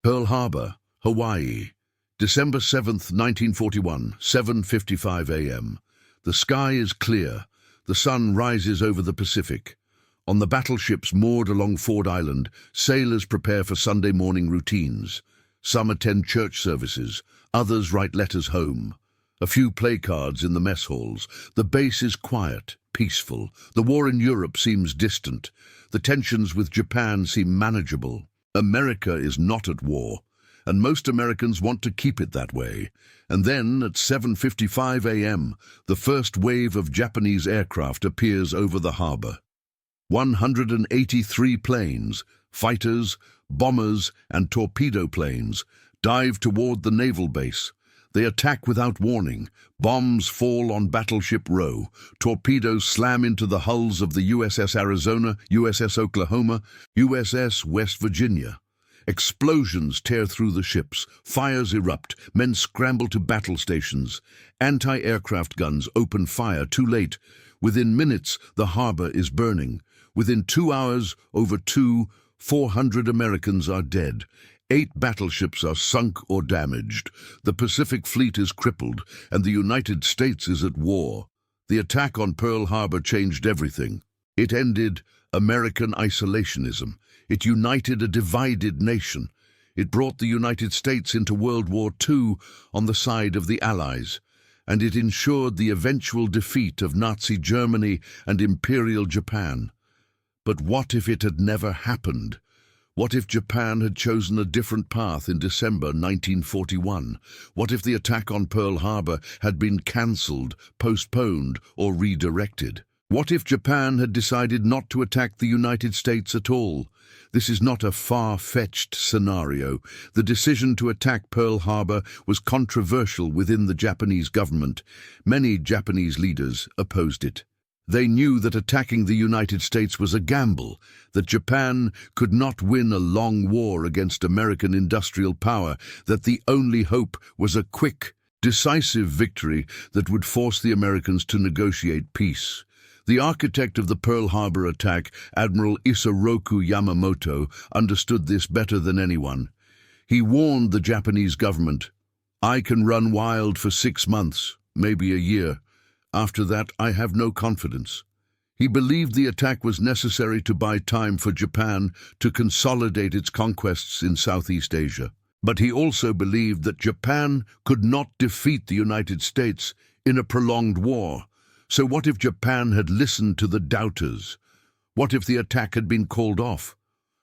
Pearl Harbor, Hawaii, December 7th, 1941, 7:55 a.m. The sky is clear. The sun rises over the Pacific. On the battleships moored along Ford Island, sailors prepare for Sunday morning routines. Some attend church services, others write letters home. A few play cards in the mess halls. The base is quiet, peaceful. The war in Europe seems distant. The tensions with Japan seem manageable. America is not at war, and most Americans want to keep it that way. And then, at 7:55 a.m., the first wave of Japanese aircraft appears over the harbor. 183 planes, fighters, bombers, and torpedo planes dive toward the naval base. They attack without warning. Bombs fall on Battleship Row. Torpedoes slam into the hulls of the USS Arizona, USS Oklahoma, USS West Virginia. Explosions tear through the ships. Fires erupt. Men scramble to battle stations. Anti-aircraft guns open fire too late. Within minutes, the harbor is burning. Within 2 hours, over 400 Americans are dead. 8 battleships are sunk or damaged. The Pacific Fleet is crippled, and the United States is at war. The attack on Pearl Harbor changed everything. It ended American isolationism. It united a divided nation. It brought the United States into World War II on the side of the Allies, and it ensured the eventual defeat of Nazi Germany and Imperial Japan. But what if it had never happened? What if Japan had chosen a different path in December 1941? What if the attack on Pearl Harbor had been cancelled, postponed, or redirected? What if Japan had decided not to attack the United States at all? This is not a far-fetched scenario. The decision to attack Pearl Harbor was controversial within the Japanese government. Many Japanese leaders opposed it. They knew that attacking the United States was a gamble, that Japan could not win a long war against American industrial power, that the only hope was a quick, decisive victory that would force the Americans to negotiate peace. The architect of the Pearl Harbor attack, Admiral Isoroku Yamamoto, understood this better than anyone. He warned the Japanese government, "I can run wild for 6 months, maybe a year. After that, I have no confidence." He believed the attack was necessary to buy time for Japan to consolidate its conquests in Southeast Asia. But he also believed that Japan could not defeat the United States in a prolonged war. So what if Japan had listened to the doubters? What if the attack had been called off?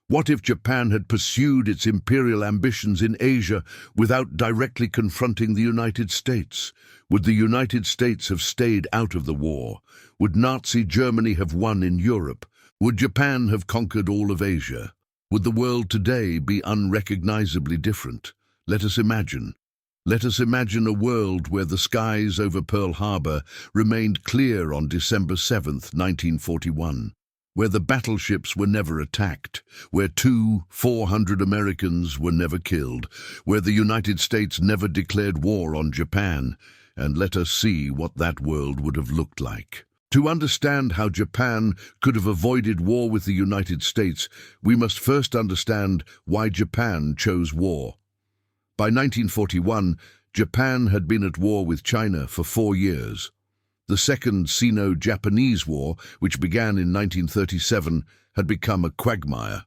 What if Japan had pursued its imperial ambitions in Asia without directly confronting the United States? Would the United States have stayed out of the war? Would Nazi Germany have won in Europe? Would Japan have conquered all of Asia? Would the world today be unrecognizably different? Let us imagine. Let us imagine a world where the skies over Pearl Harbor remained clear on December 7th, 1941. Where the battleships were never attacked, where 400 Americans were never killed, where the United States never declared war on Japan, and let us see what that world would have looked like. To understand how Japan could have avoided war with the United States, we must first understand why Japan chose war. By 1941, Japan had been at war with China for 4 years. The Second Sino-Japanese War, which began in 1937, had become a quagmire.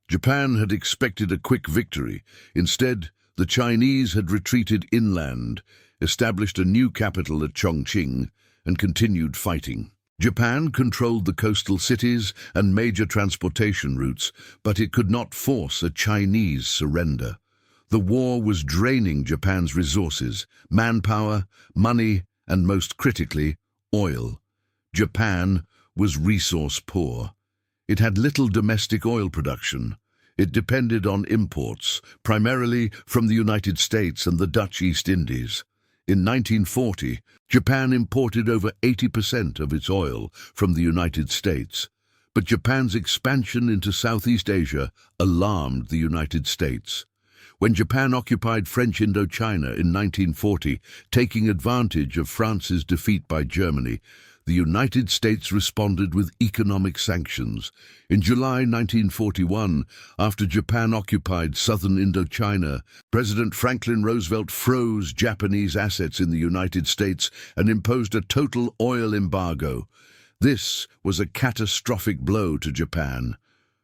Japan had expected a quick victory. Instead, the Chinese had retreated inland, established a new capital at Chongqing, and continued fighting. Japan controlled the coastal cities and major transportation routes, but it could not force a Chinese surrender. The war was draining Japan's resources, manpower, money, and most critically, oil. Japan was resource poor. It had little domestic oil production. It depended on imports, primarily from the United States and the Dutch East Indies. In 1940, Japan imported over 80% of its oil from the United States. But Japan's expansion into Southeast Asia alarmed the United States. When Japan occupied French Indochina in 1940, taking advantage of France's defeat by Germany, The United States responded with economic sanctions. In July 1941, after Japan occupied southern Indochina, President Franklin Roosevelt froze Japanese assets in the United States and imposed a total oil embargo. This was a catastrophic blow to Japan.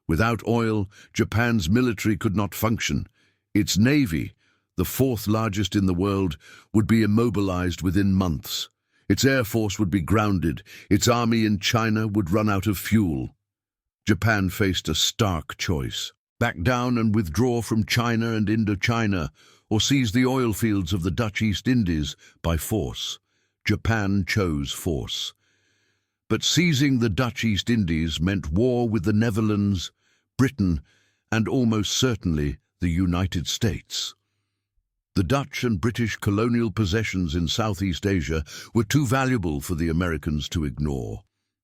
Without oil, Japan's military could not function. Its navy, the fourth largest in the world, would be immobilized within months. Its air force would be grounded. Its army in China would run out of fuel. Japan faced a stark choice: back down and withdraw from China and Indochina, or seize the oil fields of the Dutch East Indies by force. Japan chose force. But seizing the Dutch East Indies meant war with the Netherlands, Britain, and almost certainly the United States. The Dutch and British colonial possessions in Southeast Asia were too valuable for the Americans to ignore.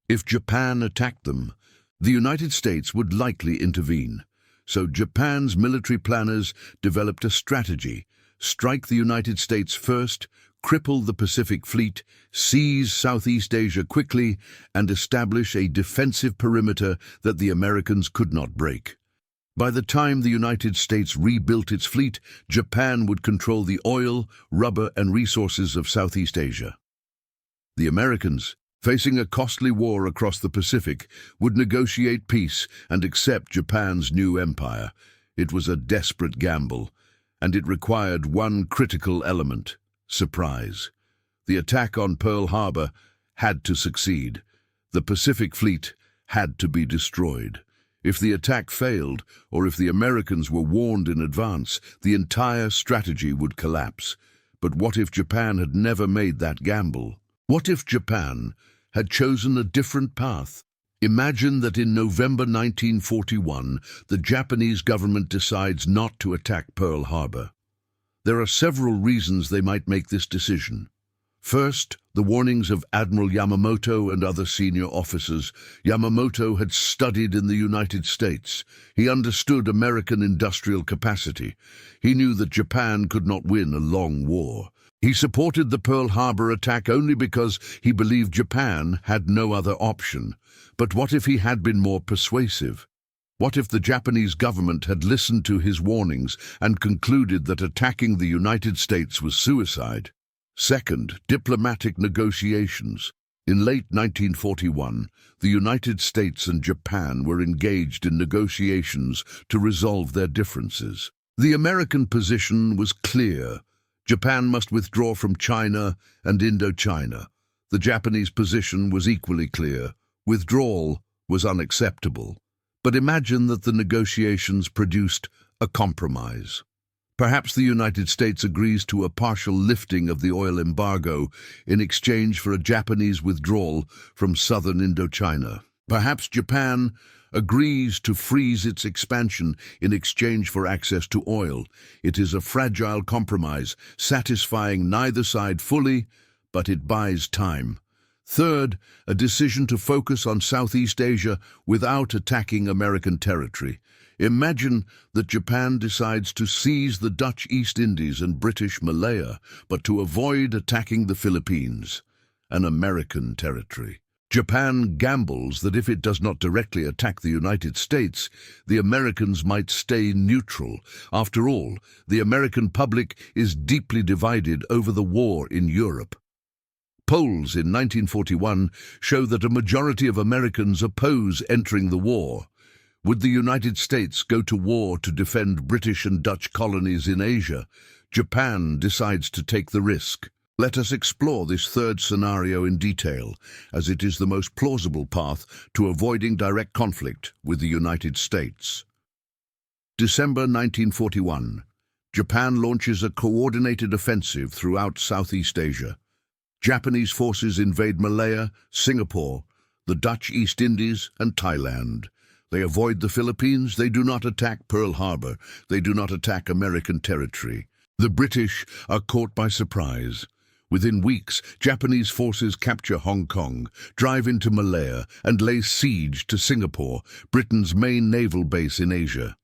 If Japan attacked them, the United States would likely intervene. So Japan's military planners developed a strategy: strike the United States first, cripple the Pacific Fleet, seize Southeast Asia quickly, and establish a defensive perimeter that the Americans could not break. By the time the United States rebuilt its fleet, Japan would control the oil, rubber, and resources of Southeast Asia. The Americans, facing a costly war across the Pacific, would negotiate peace and accept Japan's new empire. It was a desperate gamble, and it required one critical element: surprise. The attack on Pearl Harbor had to succeed. The Pacific Fleet had to be destroyed. If the attack failed, or if the Americans were warned in advance, the entire strategy would collapse. But what if Japan had never made that gamble? What if Japan had chosen a different path? Imagine that in November 1941, the Japanese government decides not to attack Pearl Harbor. There are several reasons they might make this decision. First, the warnings of Admiral Yamamoto and other senior officers. Yamamoto had studied in the United States. He understood American industrial capacity. He knew that Japan could not win a long war. He supported the Pearl Harbor attack only because he believed Japan had no other option. But what if he had been more persuasive? What if the Japanese government had listened to his warnings and concluded that attacking the United States was suicide? Second, diplomatic negotiations. In late 1941, the United States and Japan were engaged in negotiations to resolve their differences. The American position was clear: Japan must withdraw from China and Indochina. The Japanese position was equally clear: withdrawal was unacceptable. But imagine that the negotiations produced a compromise. Perhaps the United States agrees to a partial lifting of the oil embargo in exchange for a Japanese withdrawal from southern Indochina. Perhaps Japan agrees to freeze its expansion in exchange for access to oil. It is a fragile compromise, satisfying neither side fully, but it buys time. Third, a decision to focus on Southeast Asia without attacking American territory. Imagine that Japan decides to seize the Dutch East Indies and British Malaya, but to avoid attacking the Philippines, an American territory. Japan gambles that if it does not directly attack the United States, the Americans might stay neutral. After all, the American public is deeply divided over the war in Europe. Polls in 1941 show that a majority of Americans oppose entering the war. Would the United States go to war to defend British and Dutch colonies in Asia? Japan decides to take the risk. Let us explore this third scenario in detail, as it is the most plausible path to avoiding direct conflict with the United States. December 1941. Japan launches a coordinated offensive throughout Southeast Asia. Japanese forces invade Malaya, Singapore, the Dutch East Indies, and Thailand. They avoid the Philippines. They do not attack Pearl Harbor. They do not attack American territory. The British are caught by surprise. Within weeks, Japanese forces capture Hong Kong, drive into Malaya, and lay siege to Singapore, Britain's main naval base in Asia.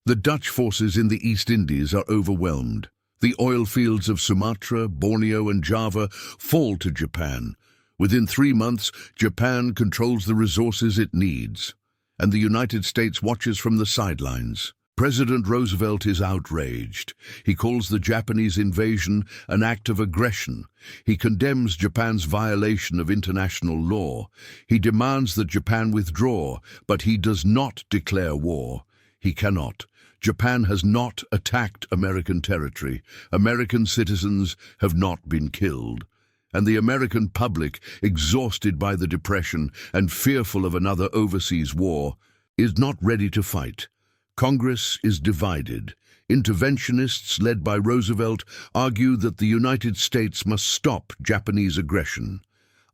The Dutch forces in the East Indies are overwhelmed. The oil fields of Sumatra, Borneo, and Java fall to Japan. Within 3 months, Japan controls the resources it needs, and the United States watches from the sidelines. President Roosevelt is outraged. He calls the Japanese invasion an act of aggression. He condemns Japan's violation of international law. He demands that Japan withdraw, but he does not declare war. He cannot. Japan has not attacked American territory. American citizens have not been killed. And the American public, exhausted by the Depression and fearful of another overseas war, is not ready to fight. Congress is divided. Interventionists led by Roosevelt argue that the United States must stop Japanese aggression.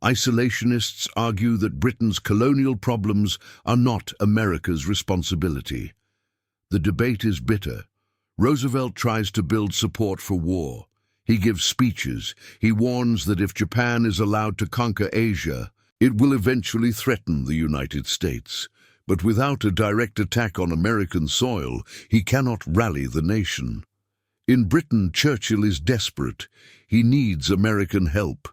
Isolationists argue that Britain's colonial problems are not America's responsibility. The debate is bitter. Roosevelt tries to build support for war. He gives speeches. He warns that if Japan is allowed to conquer Asia, it will eventually threaten the United States. But without a direct attack on American soil, he cannot rally the nation. In Britain, Churchill is desperate. He needs American help.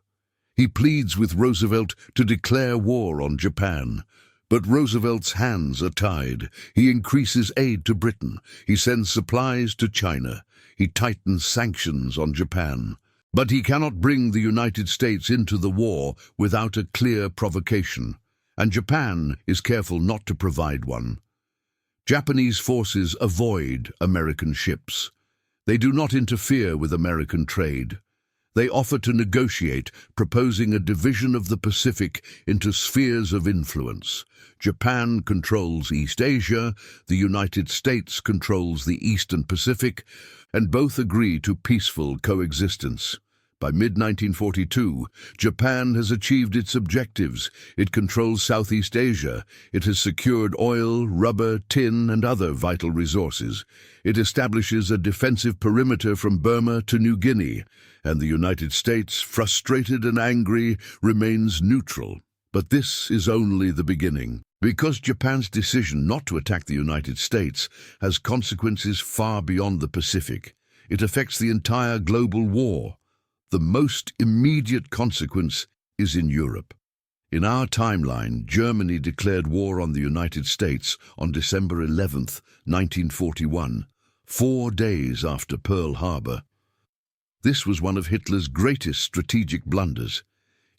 He pleads with Roosevelt to declare war on Japan. But Roosevelt's hands are tied. He increases aid to Britain. He sends supplies to China. He tightens sanctions on Japan. But he cannot bring the United States into the war without a clear provocation. And Japan is careful not to provide one. Japanese forces avoid American ships. They do not interfere with American trade. They offer to negotiate, proposing a division of the Pacific into spheres of influence. Japan controls East Asia, the United States controls the Eastern Pacific, and both agree to peaceful coexistence. By mid-1942, Japan has achieved its objectives. It controls Southeast Asia. It has secured oil, rubber, tin, and other vital resources. It establishes a defensive perimeter from Burma to New Guinea, and the United States, frustrated and angry, remains neutral. But this is only the beginning. Because Japan's decision not to attack the United States has consequences far beyond the Pacific. It affects the entire global war. The most immediate consequence is in Europe. In our timeline, Germany declared war on the United States on December 11, 1941, 4 days after Pearl Harbor. This was one of Hitler's greatest strategic blunders.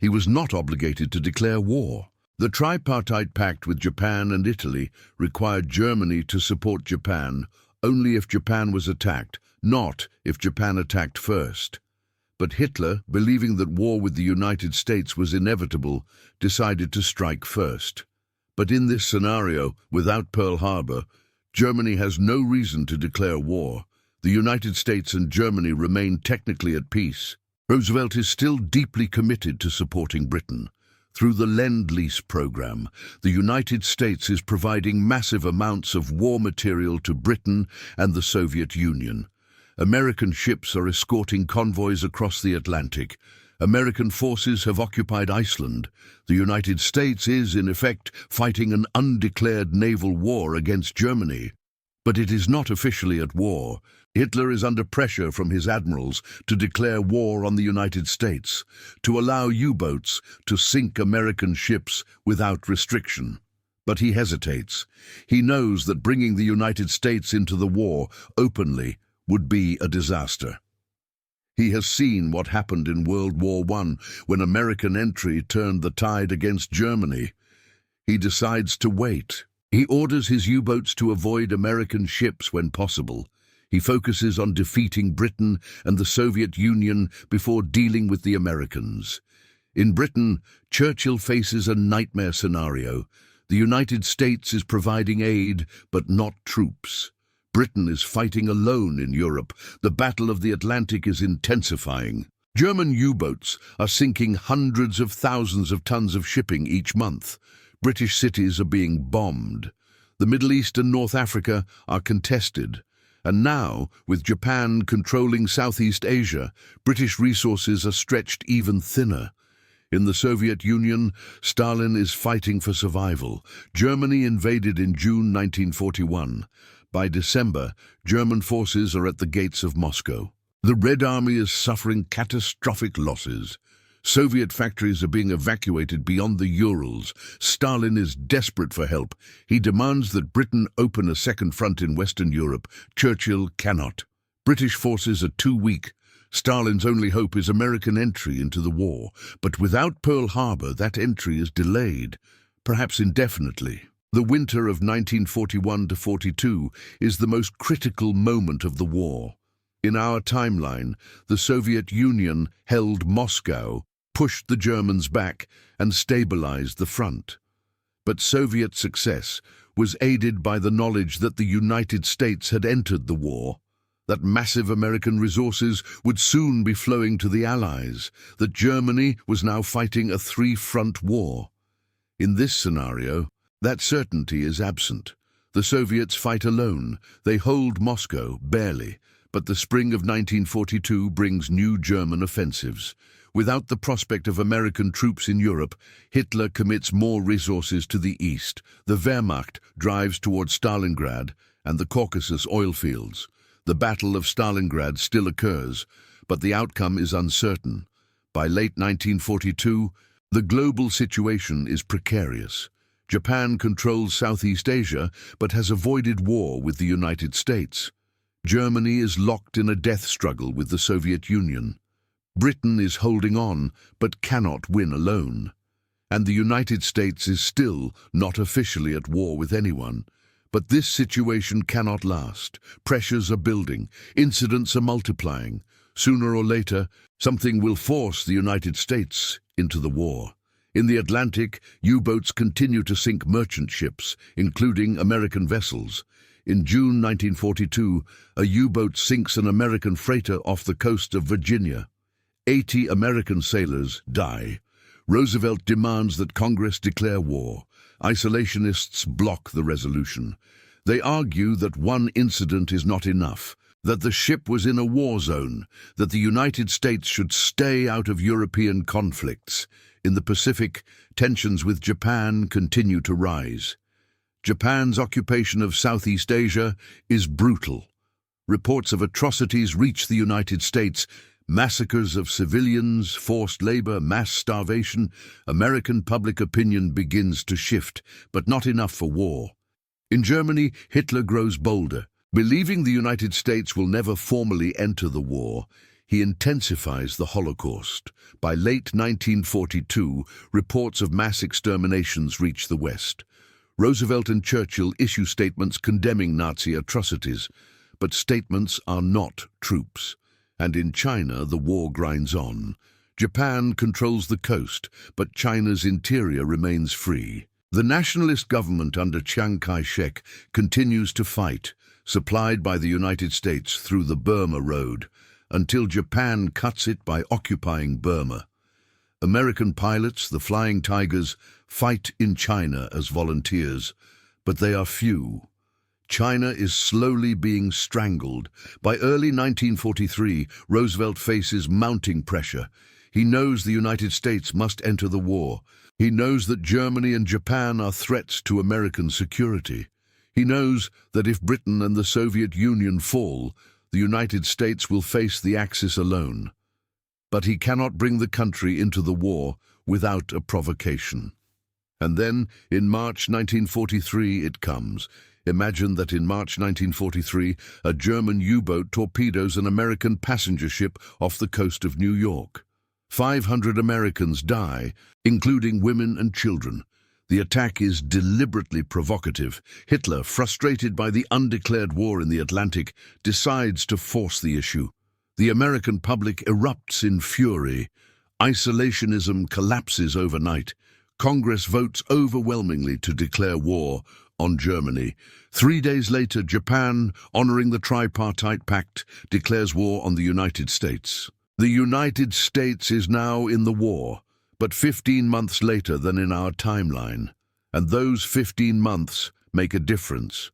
He was not obligated to declare war. The tripartite pact with Japan and Italy required Germany to support Japan only if Japan was attacked, not if Japan attacked first. But Hitler, believing that war with the United States was inevitable, decided to strike first. But in this scenario, without Pearl Harbor, Germany has no reason to declare war. The United States and Germany remain technically at peace. Roosevelt is still deeply committed to supporting Britain. Through the Lend-Lease program, the United States is providing massive amounts of war material to Britain and the Soviet Union. American ships are escorting convoys across the Atlantic. American forces have occupied Iceland. The United States is, in effect, fighting an undeclared naval war against Germany. But it is not officially at war. Hitler is under pressure from his admirals to declare war on the United States, to allow U-boats to sink American ships without restriction. But he hesitates. He knows that bringing the United States into the war openly would be a disaster. He has seen what happened in World War I when American entry turned the tide against Germany. He decides to wait. He orders his U-boats to avoid American ships when possible. He focuses on defeating Britain and the Soviet Union before dealing with the Americans. In Britain, Churchill faces a nightmare scenario. The United States is providing aid, but not troops. Britain is fighting alone in Europe. The Battle of the Atlantic is intensifying. German U-boats are sinking hundreds of thousands of tons of shipping each month. British cities are being bombed. The Middle East and North Africa are contested. And now, with Japan controlling Southeast Asia, British resources are stretched even thinner. In the Soviet Union, Stalin is fighting for survival. Germany invaded in June 1941. By December, German forces are at the gates of Moscow. The Red Army is suffering catastrophic losses. Soviet factories are being evacuated beyond the Urals. Stalin is desperate for help. He demands that Britain open a second front in Western Europe. Churchill cannot. British forces are too weak. Stalin's only hope is American entry into the war. But without Pearl Harbor, that entry is delayed, perhaps indefinitely. The winter of 1941-42 is the most critical moment of the war. In our timeline, the Soviet Union held Moscow, pushed the Germans back, and stabilized the front. But Soviet success was aided by the knowledge that the United States had entered the war, that massive American resources would soon be flowing to the Allies, that Germany was now fighting a three-front war. In this scenario, that certainty is absent. The Soviets fight alone. They hold Moscow, barely, but the spring of 1942 brings new German offensives. Without the prospect of American troops in Europe, Hitler commits more resources to the east. The Wehrmacht drives towards Stalingrad and the Caucasus oil fields. The Battle of Stalingrad still occurs, but the outcome is uncertain. By late 1942, the global situation is precarious. Japan controls Southeast Asia, but has avoided war with the United States. Germany is locked in a death struggle with the Soviet Union. Britain is holding on, but cannot win alone. And the United States is still not officially at war with anyone. But this situation cannot last. Pressures are building. Incidents are multiplying. Sooner or later, something will force the United States into the war. In the Atlantic, U-boats continue to sink merchant ships, including American vessels. In June 1942, a U-boat sinks an American freighter off the coast of Virginia. 80 American sailors die. Roosevelt demands that Congress declare war. Isolationists block the resolution. They argue that one incident is not enough, that the ship was in a war zone, that the United States should stay out of European conflicts. In the Pacific, tensions with Japan continue to rise. Japan's occupation of Southeast Asia is brutal. Reports of atrocities reach the United States. Massacres of civilians, forced labor, mass starvation. American public opinion begins to shift, but not enough for war. In Germany, Hitler grows bolder. Believing the United States will never formally enter the war, he intensifies the Holocaust. By late 1942, reports of mass exterminations reach the West. Roosevelt and Churchill issue statements condemning Nazi atrocities, but statements are not troops. And in China, the war grinds on. Japan controls the coast, but China's interior remains free. The nationalist government under Chiang Kai-shek continues to fight, supplied by the United States through the Burma Road, until Japan cuts it by occupying Burma. American pilots, the Flying Tigers, fight in China as volunteers, but they are few. China is slowly being strangled. By early 1943, Roosevelt faces mounting pressure. He knows the United States must enter the war. He knows that Germany and Japan are threats to American security. He knows that if Britain and the Soviet Union fall, the United States will face the Axis alone. But he cannot bring the country into the war without a provocation. And then, in March 1943, it comes. Imagine that in March 1943, a German U-boat torpedoes an American passenger ship off the coast of New York. 500 Americans die, including women and children. The attack is deliberately provocative. Hitler, frustrated by the undeclared war in the Atlantic, decides to force the issue. The American public erupts in fury. Isolationism collapses overnight. Congress votes overwhelmingly to declare war on Germany. 3 days later, Japan, honoring the Tripartite Pact, declares war on the United States. The United States is now in the war, but 15 months later than in our timeline. And those 15 months make a difference.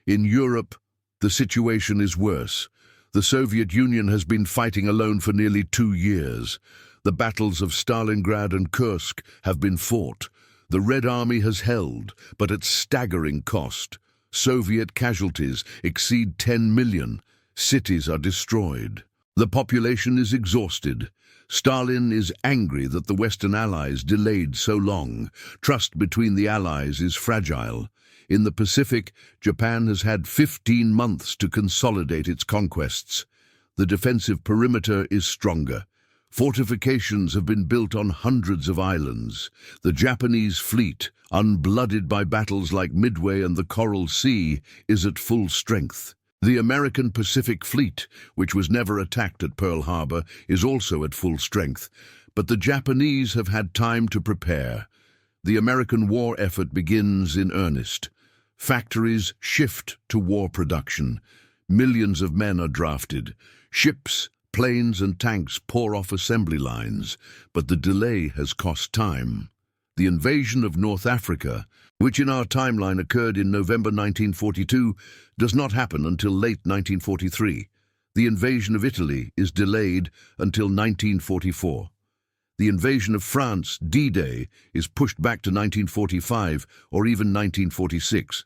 In Europe, the situation is worse. The Soviet Union has been fighting alone for nearly 2 years. The battles of Stalingrad and Kursk have been fought. The Red Army has held, but at staggering cost. Soviet casualties exceed 10 million. Cities are destroyed. The population is exhausted. Stalin is angry that the Western Allies delayed so long. Trust between the Allies is fragile. In the Pacific, Japan has had 15 months to consolidate its conquests. The defensive perimeter is stronger. Fortifications have been built on hundreds of islands. The Japanese fleet, unblooded by battles like Midway and the Coral Sea, is at full strength. The American Pacific Fleet, which was never attacked at Pearl Harbor, is also at full strength, but the Japanese have had time to prepare. The American war effort begins in earnest. Factories shift to war production. Millions of men are drafted. Ships, planes and tanks pour off assembly lines, but the delay has cost time. The invasion of North Africa, which in our timeline occurred in November 1942, does not happen until late 1943. The invasion of Italy is delayed until 1944. The invasion of France, D-Day, is pushed back to 1945 or even 1946.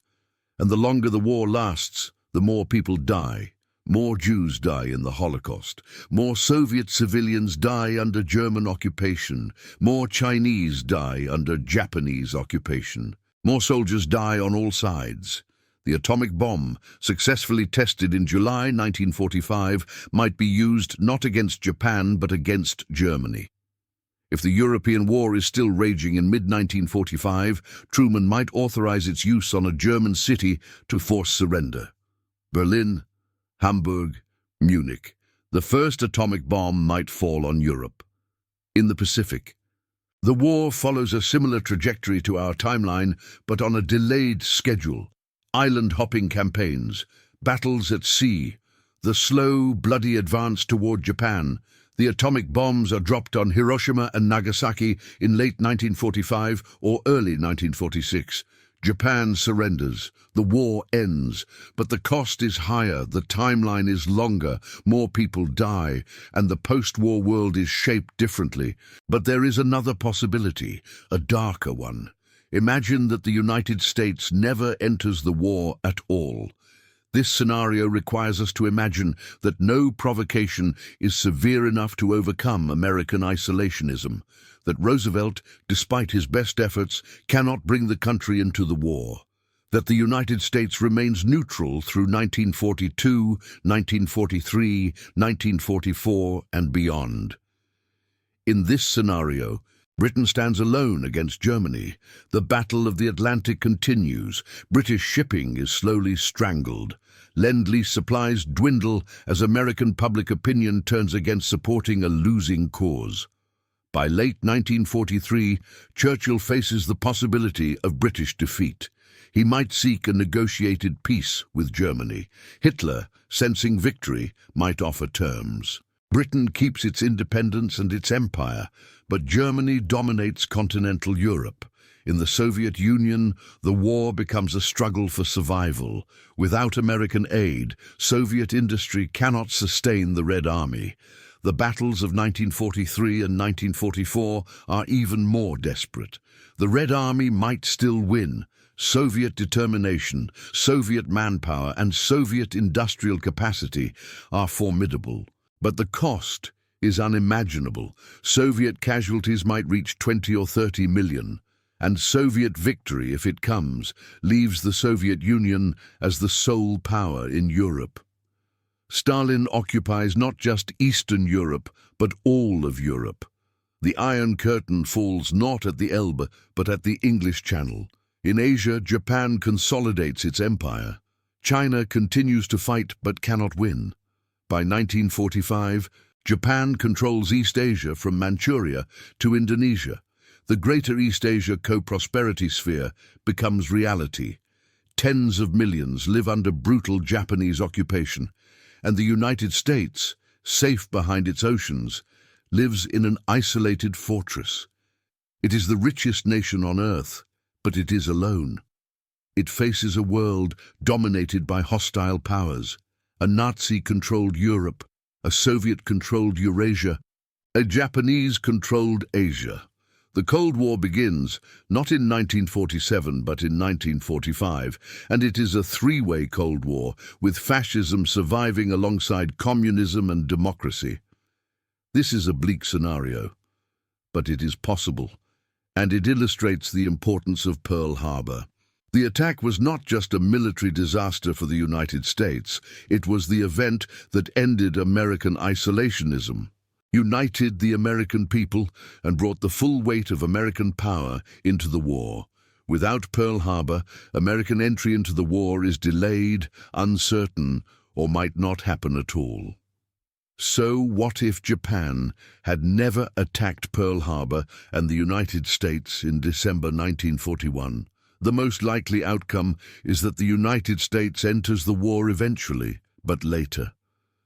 And the longer the war lasts, the more people die. More Jews die in the Holocaust. More Soviet civilians die under German occupation. More Chinese die under Japanese occupation. More soldiers die on all sides. The atomic bomb, successfully tested in July 1945, might be used not against Japan but against Germany. If the European war is still raging in mid-1945, Truman might authorize its use on a German city to force surrender. Berlin, Hamburg, Munich. The first atomic bomb might fall on Europe. In the Pacific, the war follows a similar trajectory to our timeline, but on a delayed schedule. Island-hopping campaigns, battles at sea, the slow, bloody advance toward Japan. The atomic bombs are dropped on Hiroshima and Nagasaki in late 1945 or early 1946. Japan surrenders. The war ends, but the cost is higher, the timeline is longer, more people die, and the post-war world is shaped differently. But there is another possibility, a darker one. Imagine that the United States never enters the war at all. This scenario requires us to imagine that no provocation is severe enough to overcome American isolationism, that Roosevelt, despite his best efforts, cannot bring the country into the war, that the United States remains neutral through 1942, 1943, 1944, and beyond. In this scenario, Britain stands alone against Germany. The Battle of the Atlantic continues. British shipping is slowly strangled. Lend-Lease supplies dwindle as American public opinion turns against supporting a losing cause. By late 1943, Churchill faces the possibility of British defeat. He might seek a negotiated peace with Germany. Hitler, sensing victory, might offer terms. Britain keeps its independence and its empire, but Germany dominates continental Europe. In the Soviet Union, the war becomes a struggle for survival. Without American aid, Soviet industry cannot sustain the Red Army. The battles of 1943 and 1944 are even more desperate. The Red Army might still win. Soviet determination, Soviet manpower, and Soviet industrial capacity are formidable. But the cost is unimaginable. Soviet casualties might reach 20 or 30 million. And Soviet victory, if it comes, leaves the Soviet Union as the sole power in Europe. Stalin occupies not just Eastern Europe, but all of Europe. The Iron Curtain falls not at the Elbe, but at the English Channel. In Asia, Japan consolidates its empire. China continues to fight but cannot win. By 1945, Japan controls East Asia from Manchuria to Indonesia. The Greater East Asia co-prosperity sphere becomes reality. Tens of millions live under brutal Japanese occupation, and the United States, safe behind its oceans, lives in an isolated fortress. It is the richest nation on earth, but it is alone. It faces a world dominated by hostile powers, a Nazi-controlled Europe, a Soviet-controlled Eurasia, a Japanese-controlled Asia. The Cold War begins, not in 1947 but in 1945, and it is a three-way Cold War, with fascism surviving alongside communism and democracy. This is a bleak scenario, but it is possible, and it illustrates the importance of Pearl Harbor. The attack was not just a military disaster for the United States, it was the event that ended American isolationism, united the American people, and brought the full weight of American power into the war. Without Pearl Harbor, American entry into the war is delayed, uncertain, or might not happen at all. So what if Japan had never attacked Pearl Harbor and the United States in December 1941? The most likely outcome is that the United States enters the war eventually, but later.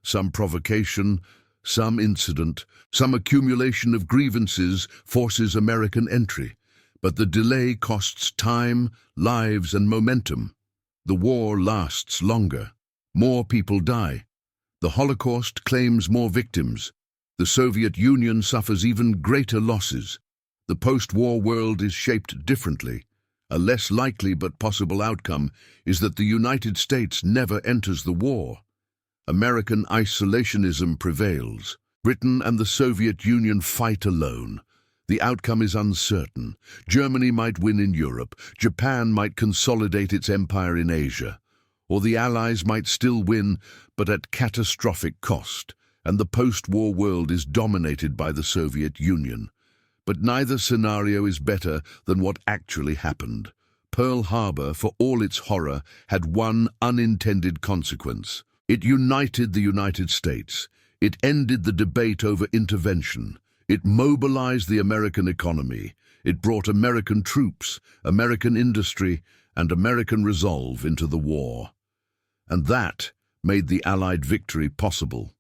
Some provocation, some incident, some accumulation of grievances forces American entry, but the delay costs time, lives, and momentum. The war lasts longer. More people die. The Holocaust claims more victims. The Soviet Union suffers even greater losses. The post-war world is shaped differently. A less likely but possible outcome is that the United States never enters the war. American isolationism prevails. Britain and the Soviet Union fight alone. The outcome is uncertain. Germany might win in Europe, Japan might consolidate its empire in Asia, or the Allies might still win, but at catastrophic cost, and the post-war world is dominated by the Soviet Union. But neither scenario is better than what actually happened. Pearl Harbor, for all its horror, had one unintended consequence. It united the United States. It ended the debate over intervention. It mobilized the American economy. It brought American troops, American industry, and American resolve into the war. And that made the Allied victory possible.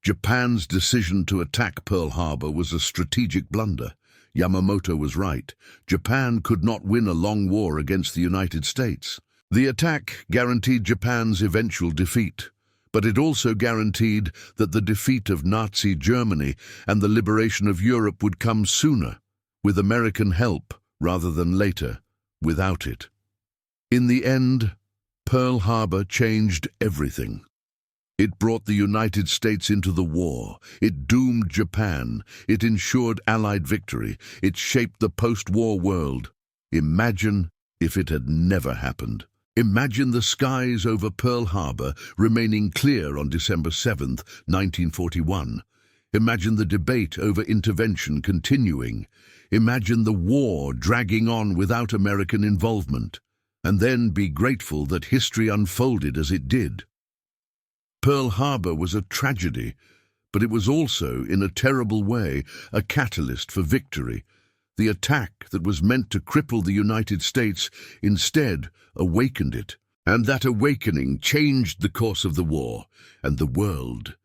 Japan's decision to attack Pearl Harbor was a strategic blunder. Yamamoto was right. Japan could not win a long war against the United States. The attack guaranteed Japan's eventual defeat, but it also guaranteed that the defeat of Nazi Germany and the liberation of Europe would come sooner, with American help rather than later, without it. In the end, Pearl Harbor changed everything. It brought the United States into the war. It doomed Japan. It ensured Allied victory. It shaped the post-war world. Imagine if it had never happened. Imagine the skies over Pearl Harbor remaining clear on December 7, 1941. Imagine the debate over intervention continuing. Imagine the war dragging on without American involvement. And then be grateful that history unfolded as it did. Pearl Harbor was a tragedy, but it was also, in a terrible way, a catalyst for victory. The attack that was meant to cripple the United States instead awakened it, and that awakening changed the course of the war and the world.